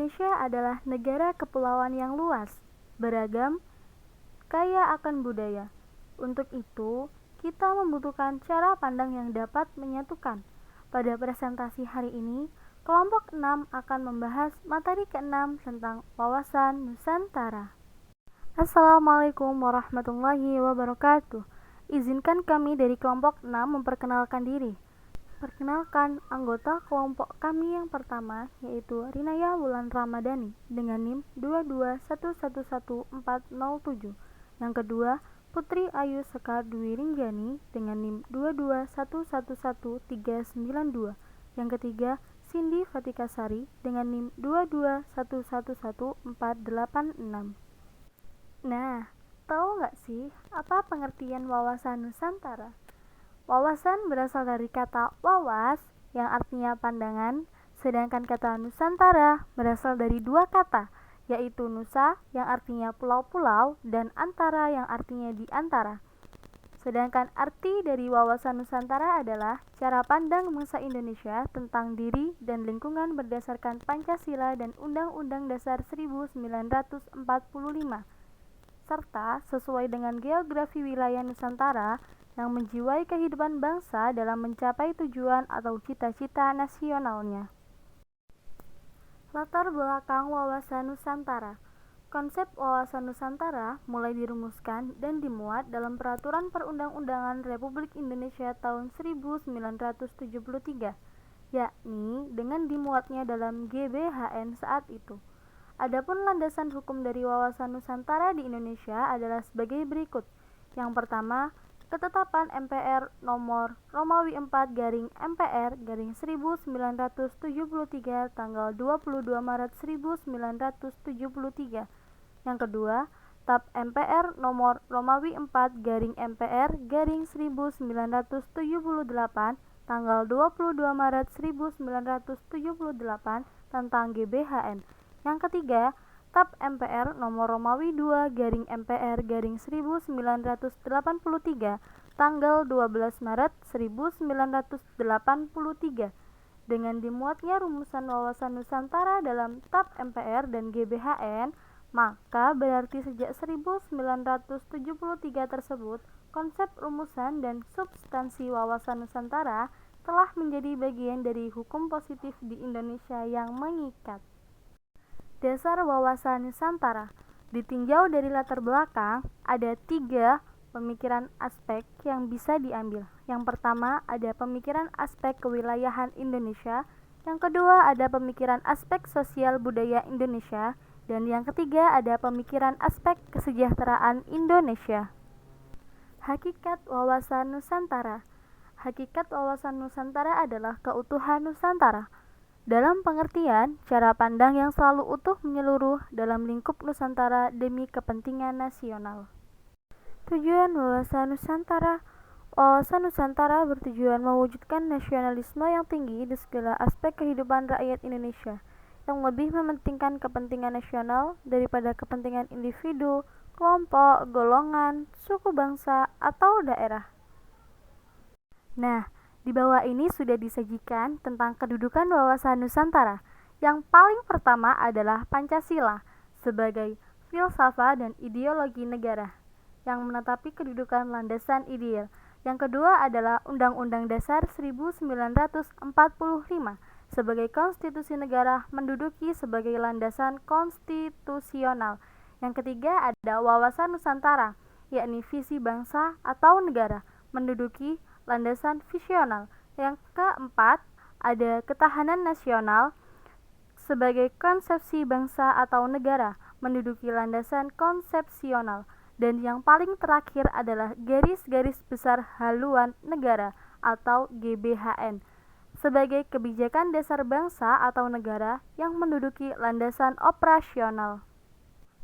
Indonesia adalah negara kepulauan yang luas, beragam, kaya akan budaya. Untuk itu, kita membutuhkan cara pandang yang dapat menyatukan. Pada presentasi hari ini, kelompok 6 akan membahas materi ke-6 tentang wawasan Nusantara. Assalamualaikum warahmatullahi wabarakatuh. Izinkan kami dari kelompok 6 memperkenalkan diri. Perkenalkan anggota kelompok kami yang pertama, yaitu Rinaya Wulan Ramadhani dengan NIM 221111407. Yang kedua, Putri Ayu Sekar Dwi Rinjani dengan NIM 221111392. Yang ketiga, Cindy Fatika Sari dengan NIM 221111486. Nah, tahu nggak sih apa pengertian wawasan Nusantara? Wawasan berasal dari kata wawas yang artinya pandangan, sedangkan kata Nusantara berasal dari dua kata, yaitu Nusa yang artinya pulau-pulau dan Antara yang artinya di antara. Sedangkan arti dari wawasan Nusantara adalah cara pandang bangsa Indonesia tentang diri dan lingkungan berdasarkan Pancasila dan Undang-Undang Dasar 1945, serta sesuai dengan geografi wilayah Nusantara yang menjiwai kehidupan bangsa dalam mencapai tujuan atau cita-cita nasionalnya. Latar belakang wawasan Nusantara. Konsep wawasan Nusantara mulai dirumuskan dan dimuat dalam Peraturan Perundang-undangan Republik Indonesia tahun 1973, yakni dengan dimuatnya dalam GBHN saat itu. Adapun landasan hukum dari wawasan Nusantara di Indonesia adalah sebagai berikut. Yang pertama, Ketetapan MPR nomor Romawi 4/MPR/1973 tanggal 22 Maret 1973. Yang kedua, TAP MPR nomor Romawi 4/MPR/1978 tanggal 22 Maret 1978 tentang GBHN. Yang ketiga, TAP MPR nomor Romawi 2/MPR/1983 tanggal 12 Maret 1983. Dengan dimuatnya rumusan wawasan Nusantara dalam TAP MPR dan GBHN, maka berarti sejak 1973 tersebut, konsep rumusan dan substansi wawasan Nusantara telah menjadi bagian dari hukum positif di Indonesia yang mengikat. Dasar wawasan Nusantara. Ditinjau dari latar belakang, ada 3 pemikiran aspek yang bisa diambil. Yang pertama, ada pemikiran aspek kewilayahan Indonesia. Yang kedua, ada pemikiran aspek sosial budaya Indonesia. Dan yang ketiga, ada pemikiran aspek kesejahteraan Indonesia. Hakikat wawasan Nusantara. Hakikat wawasan Nusantara adalah keutuhan Nusantara. Dalam pengertian, cara pandang yang selalu utuh menyeluruh dalam lingkup Nusantara demi kepentingan nasional. Tujuan wawasan Nusantara. Wawasan Nusantara bertujuan mewujudkan nasionalisme yang tinggi di segala aspek kehidupan rakyat Indonesia, yang lebih mementingkan kepentingan nasional daripada kepentingan individu, kelompok, golongan, suku bangsa, atau daerah. Nah, di bawah ini sudah disajikan tentang kedudukan wawasan Nusantara. Yang paling pertama adalah Pancasila sebagai filsafat dan ideologi negara yang menetapi kedudukan landasan ideal. Yang kedua adalah Undang-Undang Dasar 1945 sebagai konstitusi negara menduduki sebagai landasan konstitusional. Yang ketiga ada wawasan Nusantara, yakni visi bangsa atau negara menduduki landasan visional. Yang keempat, ada ketahanan nasional sebagai konsepsi bangsa atau negara menduduki landasan konsepsional. Dan yang paling terakhir adalah garis-garis besar haluan negara atau GBHN sebagai kebijakan dasar bangsa atau negara yang menduduki landasan operasional.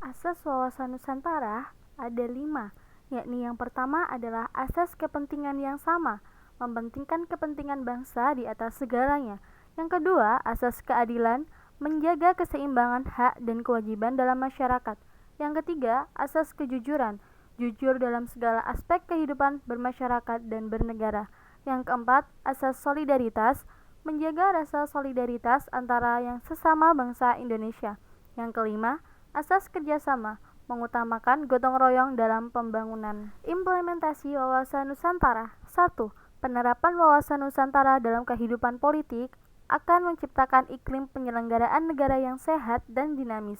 Asas wawasan Nusantara ada 5, yakni yang pertama adalah asas kepentingan yang sama, mementingkan kepentingan bangsa di atas segalanya. Yang kedua, asas keadilan, menjaga keseimbangan hak dan kewajiban dalam masyarakat. Yang ketiga, asas kejujuran, jujur dalam segala aspek kehidupan bermasyarakat dan bernegara. Yang keempat, asas solidaritas, menjaga rasa solidaritas antara yang sesama bangsa Indonesia. Yang kelima, asas kerjasama, mengutamakan gotong royong dalam pembangunan. Implementasi wawasan Nusantara. 1. Penerapan wawasan Nusantara dalam kehidupan politik akan menciptakan iklim penyelenggaraan negara yang sehat dan dinamis.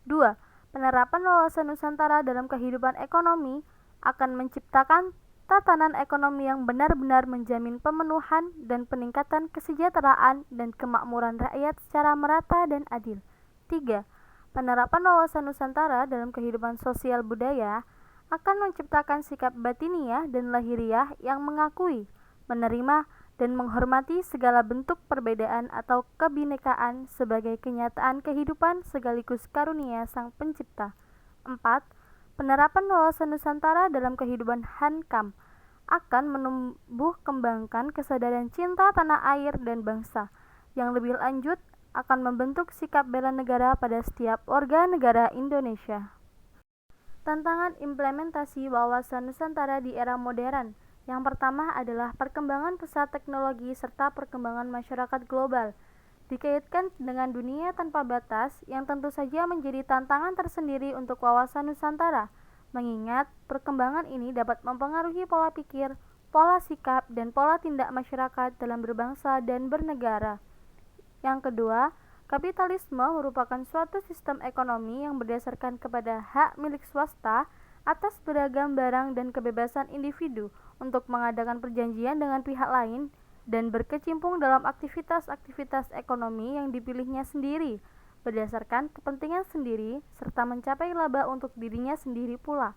2. Penerapan wawasan Nusantara dalam kehidupan ekonomi akan menciptakan tatanan ekonomi yang benar-benar menjamin pemenuhan dan peningkatan kesejahteraan dan kemakmuran rakyat secara merata dan adil. 3. Penerapan wawasan Nusantara dalam kehidupan sosial budaya akan menciptakan sikap batiniah dan lahiriah yang mengakui, menerima, dan menghormati segala bentuk perbedaan atau kebinekaan sebagai kenyataan kehidupan sekaligus karunia Sang Pencipta. 4. Penerapan wawasan Nusantara dalam kehidupan hankam akan menumbuh kembangkan kesadaran cinta tanah air dan bangsa. Yang lebih lanjut akan membentuk sikap bela negara pada setiap warga negara Indonesia. Tantangan implementasi wawasan Nusantara di era modern. Yang pertama adalah perkembangan pesat teknologi serta perkembangan masyarakat global. Dikaitkan dengan dunia tanpa batas yang tentu saja menjadi tantangan tersendiri untuk wawasan Nusantara, mengingat perkembangan ini dapat mempengaruhi pola pikir, pola sikap, dan pola tindak masyarakat dalam berbangsa dan bernegara. Yang kedua, kapitalisme merupakan suatu sistem ekonomi yang berdasarkan kepada hak milik swasta atas beragam barang dan kebebasan individu untuk mengadakan perjanjian dengan pihak lain dan berkecimpung dalam aktivitas-aktivitas ekonomi yang dipilihnya sendiri, berdasarkan kepentingan sendiri, serta mencapai laba untuk dirinya sendiri pula.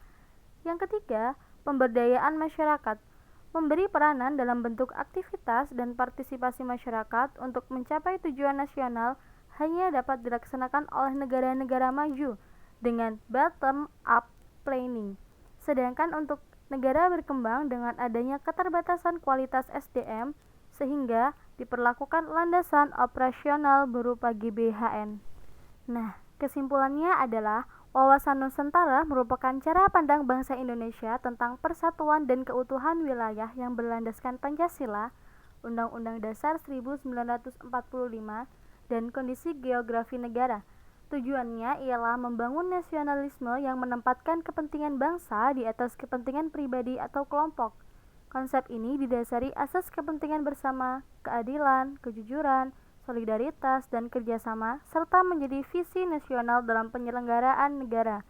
Yang ketiga, pemberdayaan masyarakat, memberi peranan dalam bentuk aktivitas dan partisipasi masyarakat untuk mencapai tujuan nasional hanya dapat dilaksanakan oleh negara-negara maju dengan bottom-up planning. Sedangkan untuk negara berkembang dengan adanya keterbatasan kualitas SDM, sehingga diperlakukan landasan operasional berupa GBHN. Nah, kesimpulannya adalah wawasan Nusantara merupakan cara pandang bangsa Indonesia tentang persatuan dan keutuhan wilayah yang berlandaskan Pancasila, Undang-Undang Dasar 1945, dan kondisi geografi negara. Tujuannya ialah membangun nasionalisme yang menempatkan kepentingan bangsa di atas kepentingan pribadi atau kelompok. Konsep ini didasari asas kepentingan bersama, keadilan, kejujuran, solidaritas, dan kerjasama, serta menjadi visi nasional dalam penyelenggaraan negara.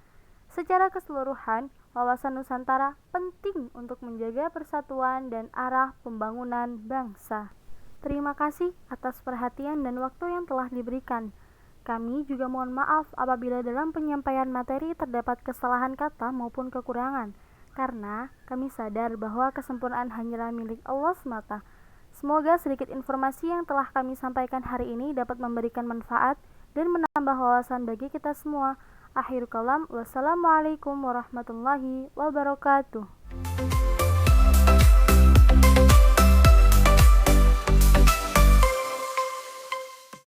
Secara keseluruhan, wawasan Nusantara penting untuk menjaga persatuan dan arah pembangunan bangsa. Terima kasih atas perhatian dan waktu yang telah diberikan. Kami juga mohon maaf apabila dalam penyampaian materi terdapat kesalahan kata maupun kekurangan, karena kami sadar bahwa kesempurnaan hanyalah milik Allah semata. Semoga sedikit informasi yang telah kami sampaikan hari ini dapat memberikan manfaat dan menambah wawasan bagi kita semua. Akhir kalam, wassalamualaikum warahmatullahi wabarakatuh.